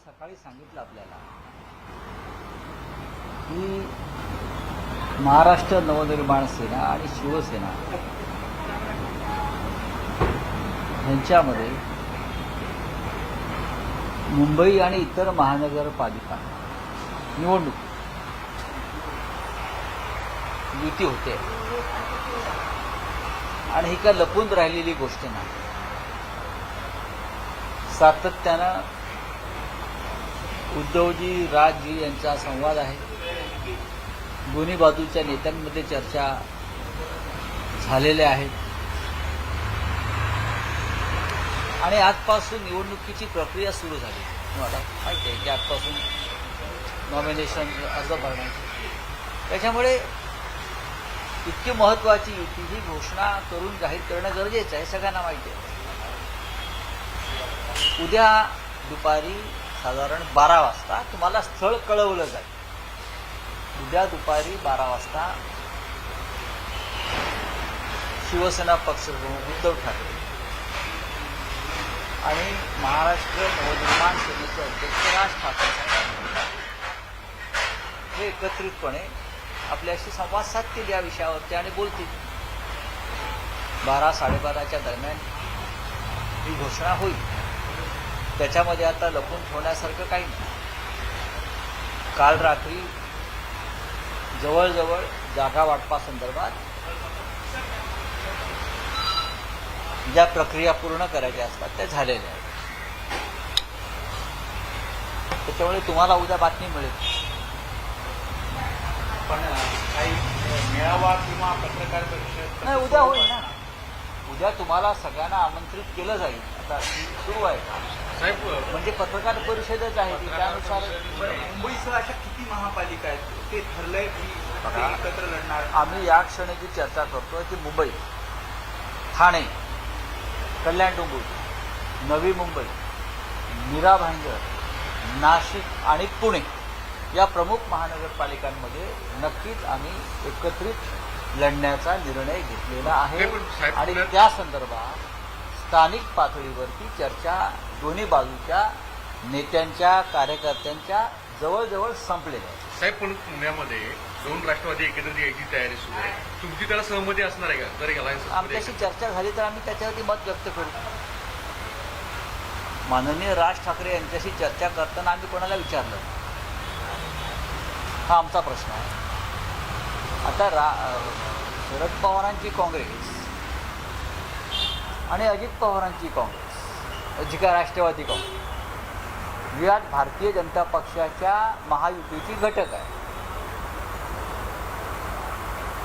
सकाळी सांगितलं आपल्याला की महाराष्ट्र नवनिर्माण सेना आणि शिवसेना यांच्यामध्ये मुंबई आणि इतर महानगरपालिका निवडणूक युती होते आणि ही काय लपून राहिलेली गोष्ट नाही. सातत्यानं उद्धवजी राजजी यांचा संवाद आहे. दोन्ही बाजूच्या नेत्यांमध्ये चर्चा झालेल्या आहेत आणि आजपासून निवडणुकीची प्रक्रिया सुरू झाली. तुम्हाला माहिती आहे की आजपासून नॉमिनेशन अर्ज भरण्याची. त्याच्यामुळे इतकी महत्त्वाची युती ही घोषणा करून जाहीर करणं गरजेचं आहे, सगळ्यांना माहिती आहे. उद्या दुपारी साधारण 12 वाजता तुम्हाला स्थळ कळवलं जाईल. उद्या दुपारी 12 वाजता शिवसेना पक्षप्रमुख उद्धव ठाकरे आणि महाराष्ट्र नवनिर्माण सेनेचे अध्यक्ष राज ठाकरे साहेब हे एकत्रितपणे आपल्याशी संवाद साधतील या विषयावरती आणि बोलतील. 12-12:30च्या दरम्यान ही घोषणा होईल. त्याच्यामध्ये आता लपून ठेवण्यासारखं काही नाही. काल रात्री जवळजवळ जागा वाटपासंदर्भात ज्या प्रक्रिया पूर्ण करायच्या असतात त्या झालेल्या आहेत. त्याच्यामुळे तुम्हाला उद्या बातमी मिळेल. पण काही मेळावा किंवा पत्रकार परिषद नाही, उद्या होईल ना. उद्या तुम्हाला सगळ्यांना आमंत्रित केलं जाईल. आता सुरू आहे साहेब, म्हणजे पत्रकार परिषदच आहे ती. त्यानुसार मुंबईसह अशा किती महापालिका आहेत ते ठरलंय की ते एकत्र लढणार? आम्ही या क्षणी जी चर्चा करतोय ती मुंबई, ठाणे, कल्याण डोंबिवली, नवी मुंबई, मीरा भाईंदर, नाशिक आणि पुणे या प्रमुख महानगरपालिकांमध्ये नक्कीच आम्ही एकत्रित लढण्याचा निर्णय घेतलेला आहे आणि त्या संदर्भात स्थानिक पातळीवरती चर्चा दोन्ही बाजूच्या नेत्यांच्या कार्यकर्त्यांच्या जवळजवळ संपलेल्या आहे. साहेब, पण पुण्यामध्ये 2 राष्ट्रवादी एकत्रित यायची तयारी सुरू आहे. तुमची त्याला सहमती असणार आहे का? जर अलायन्स आमच्याशी चर्चा झाली तर आम्ही त्याच्यावरती मत व्यक्त करू. माननीय राज ठाकरे यांच्याशी चर्चा करताना आम्ही कोणाला विचारलं? हा आमचा प्रश्न आहे. आता शरद पवारांची काँग्रेस आणि अजित पवारांची काँग्रेस जी काय राष्ट्रवादी काँग्रेस यात भारतीय जनता पक्षाच्या महायुतीची घटक आहे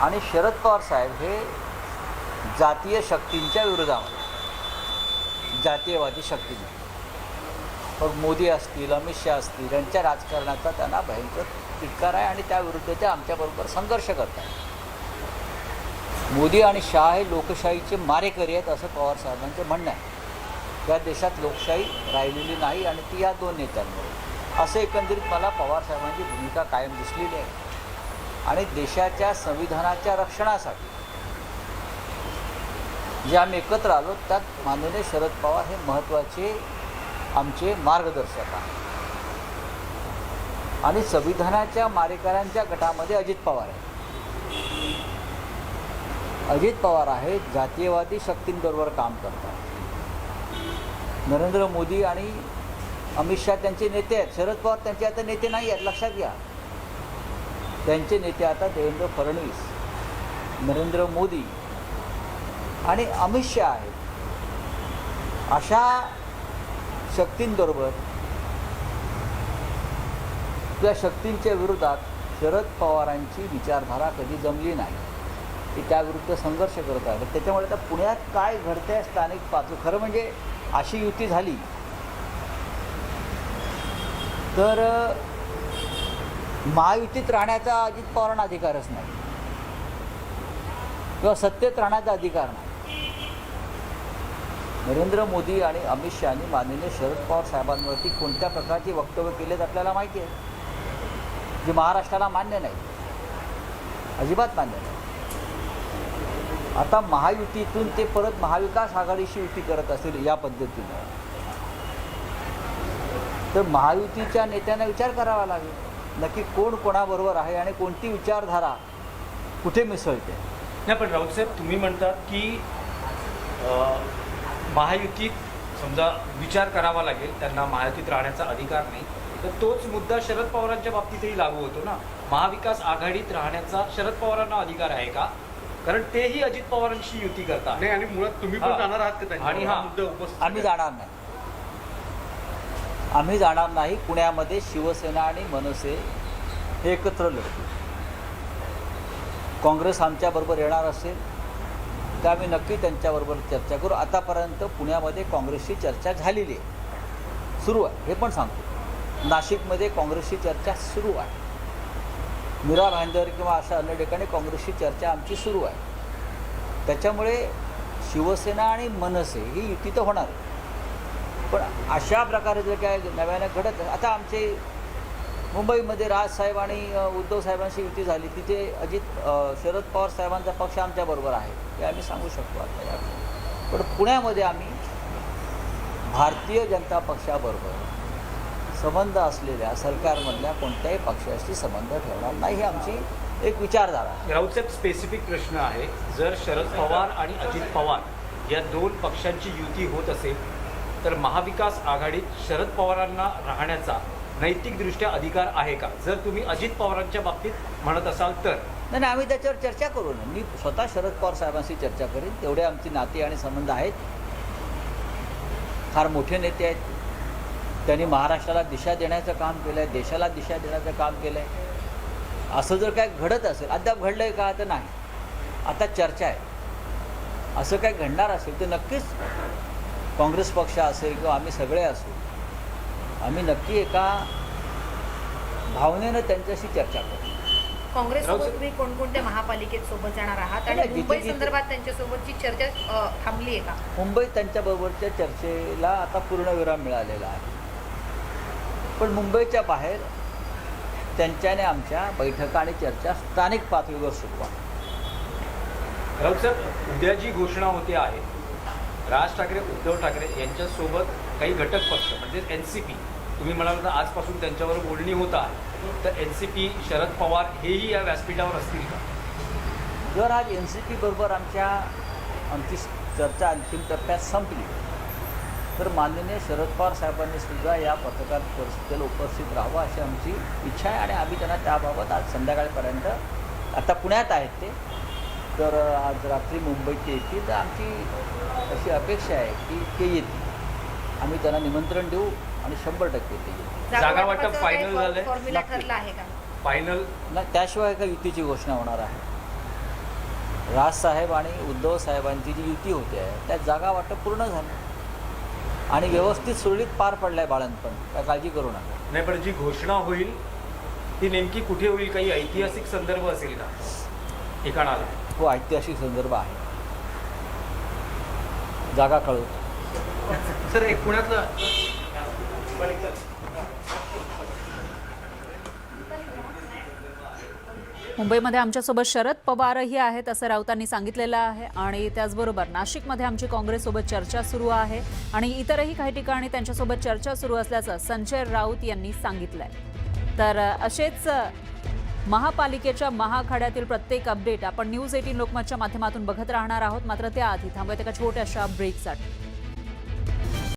आणि शरद पवार साहेब हे जातीय शक्तींच्या विरोधामध्ये, जातीयवादी शक्तींच्या, मग मोदी असतील, अमित शहा असतील यांच्या राजकारणाचा त्यांना भयंकर तिटकार आहे आणि त्याविरुद्ध ते आमच्याबरोबर संघर्ष करतात. मोदी आणि शहा हे लोकशाहीचे मारेकरी आहेत असं पवार साहेबांचं म्हणणं आहे. या देशात लोकशाही राहिलेली नाही आणि ती या 2 नेत्यांमुळे. असं एकंदरीत मला पवार साहेबांची भूमिका कायम दिसलेली आहे आणि देशाच्या संविधानाच्या रक्षणासाठी जे आम्ही एकत्र आलो त्यात माननीय शरद पवार हे महत्त्वाचे आमचे मार्गदर्शक आहेत आणि संविधानाच्या मारेकऱ्यांच्या गटामध्ये अजित पवार आहेत. अजित पवार आहेत जातीयवादी शक्तींबरोबर काम करतात. नरेंद्र मोदी आणि अमित शहा त्यांचे नेते आहेत. शरद पवार त्यांचे आता नेते नाही आहेत, लक्षात घ्या. त्यांचे नेते आता देवेंद्र फडणवीस, नरेंद्र मोदी आणि अमित शहा आहेत. अशा शक्तींबरोबर त्या शक्तींच्या विरोधात शरद पवारांची विचारधारा कधी जमली नाही. ते त्याविरुद्ध संघर्ष करत आहेत. त्याच्यामुळे आता पुण्यात काय घडतंय स्थानिक पातळी, खरं म्हणजे अशी युती झाली तर महायुतीत राहण्याचा अजित पवारांना अधिकारच नाही किंवा सत्तेत राहण्याचा अधिकार नाही. नरेंद्र मोदी आणि अमित शहानी माननीय शरद पवार साहेबांवरती कोणत्या प्रकारची वक्तव्य केलेत आपल्याला माहिती आहे, जे महाराष्ट्राला मान्य नाही, अजिबात मान्य नाही. आता महायुतीतून ते परत महाविकास आघाडीशी युती करत असेल या पद्धतीनं तर महायुतीच्या नेत्यांना विचार करावा लागेल नक्की कोण कोणाबरोबर आहे आणि कोणती विचारधारा कुठे मिसळते. नाही, पण राऊत साहेब तुम्ही म्हणतात की महायुतीत समजा विचार करावा लागेल, त्यांना महायुतीत राहण्याचा अधिकार नाही, तर तोच मुद्दा शरद पवारांच्या बाबतीतही लागू होतो ना. महाविकास आघाडीत राहण्याचा शरद पवारांना अधिकार आहे का? कारण तेही अजित पवारांशी युती करतात. नाही, आणि मुळात तुम्ही पण जाणार आहात का त्यांच्यावर? आणि हा मुद्दा उपस्थित आम्ही जाणार नाही. आम्ही जाणार नाही. पुण्यामध्ये शिवसेना आणि मनसे हे एकत्र लढतील. काँग्रेस आमच्याबरोबर येणार असेल तर आम्ही नक्की त्यांच्याबरोबर चर्चा करू. आतापर्यंत पुण्यामध्ये काँग्रेसची चर्चा झालेली आहे, सुरू आहे. हे पण सांगतो, नाशिकमध्ये काँग्रेसची चर्चा सुरू आहे. मीरा भाईंदर किंवा अशा अन्य ठिकाणी काँग्रेसची चर्चा आमची सुरू आहे. त्याच्यामुळे शिवसेना आणि मनसे ही युती तर होणार आहे. पण अशा प्रकारे जर काय नव्यानं घडत, आता आमचे मुंबईमध्ये राजसाहेब आणि उद्धव साहेबांशी युती झाली, तिथे शरद पवार साहेबांचा पक्ष आमच्याबरोबर आहे हे आम्ही सांगू शकतो आता यावेळी. पण पुण्यामध्ये आम्ही भारतीय जनता पक्षाबरोबर संबंध असलेल्या सरकारमधल्या कोणत्याही पक्षाशी संबंध ठेवणार नाही, ही आमची एक विचारधारा आहे. राऊत साहेब, स्पेसिफिक प्रश्न आहे, जर शरद पवार आणि अजित पवार या दोन पक्षांची युती होत असेल तर महाविकास आघाडीत शरद पवारांना राहण्याचा नैतिकदृष्ट्या अधिकार आहे का? जर तुम्ही अजित पवारांच्या बाबतीत म्हणत असाल तर. नाही, आम्ही त्याच्यावर चर्चा करू ना. मी स्वतः शरद पवार साहेबांशी चर्चा करेन. तेवढे आमची नाती आणि संबंध आहेत. फार मोठे नेते आहेत. त्यांनी महाराष्ट्राला दिशा देण्याचं काम केलं आहे, देशाला दिशा देण्याचं काम केलं आहे. असं जर काय घडत असेल, अद्याप घडलं आहे का तर नाही, आता चर्चा आहे. असं काय घडणार असेल तर नक्कीच काँग्रेस पक्ष असेल किंवा आम्ही सगळे असू, आम्ही नक्की एका भावनेनं त्यांच्याशी चर्चा करू. काँग्रेससोबत तुम्ही कोणकोणत्या महापालिकेत सोबत जाणार आहात आणि नाही, मुंबई जिथे- संदर्भात त्यांच्यासोबतची चर्चा थांबली आहे का? मुंबईत त्यांच्याबरोबरच्या चर्चेला आता पूर्णविराम मिळालेला आहे. पण मुंबईच्या बाहेर त्यांच्याने आमच्या बैठका आणि चर्चा स्थानिक पातळीवर सुरू आहे. राऊत साहेब, उद्या जी घोषणा होते आहे, राज ठाकरे उद्धव ठाकरे यांच्यासोबत काही घटक पक्ष म्हणजे NCP, तुम्ही म्हणाल तर आजपासून त्यांच्यावर बोलणी होत आहे, तर NCP शरद पवार हेही या व्यासपीठावर असतील का? जर आज NCP बरोबर आमची चर्चा अंतिम टप्प्यात संपली तर माननीय शरद पवार साहेबांनी सुद्धा या पत्रकार परिषदेला उपस्थित राहावं अशी आमची इच्छा आहे. आणि आम्ही त्यांना त्याबाबत आज संध्याकाळपर्यंत, आता पुण्यात आहेत ते, तर आज रात्री मुंबईत येतील, तर आमची अशी अपेक्षा आहे की ते येतील. आम्ही त्यांना निमंत्रण देऊ आणि 100% ते येतील. जागा वाटप final झालंय? फॉर्म्युला नक्की. ठरला आहे का? फायनल नाही, त्याशिवाय का युतीची घोषणा होणार आहे. राजसाहेब आणि उद्धव साहेबांची जी युती होते आहे त्यात जागा वाटप पूर्ण झालं आणि व्यवस्थित सुरळीत पार पडलाय बाळंतपण, काय काळजी करू नका. नाही, पण जी घोषणा होईल ती नेमकी कुठे होईल? काही ऐतिहासिक संदर्भ असेल का ठिकाणाला? तो ऐतिहासिक संदर्भ आहे, जागा कळू. सर, एक पुण्यातलं मुंबईमध्ये आमच्यासोबत शरद पवारही आहेत असं राऊतांनी सांगितलेलं आहे. आणि त्याचबरोबर नाशिकमध्ये आमची काँग्रेससोबत चर्चा सुरू आहे आणि इतरही काही ठिकाणी त्यांच्यासोबत चर्चा सुरू असल्याचं संजय राऊत यांनी सांगितलंय. तर असेच महापालिकेच्या महाआखाड्यातील प्रत्येक अपडेट आपण न्यूज 18 लोकमतच्या माध्यमातून बघत राहणार आहोत. मात्र त्याआधी थांबूयात एका छोट्याशा ब्रेकसाठी.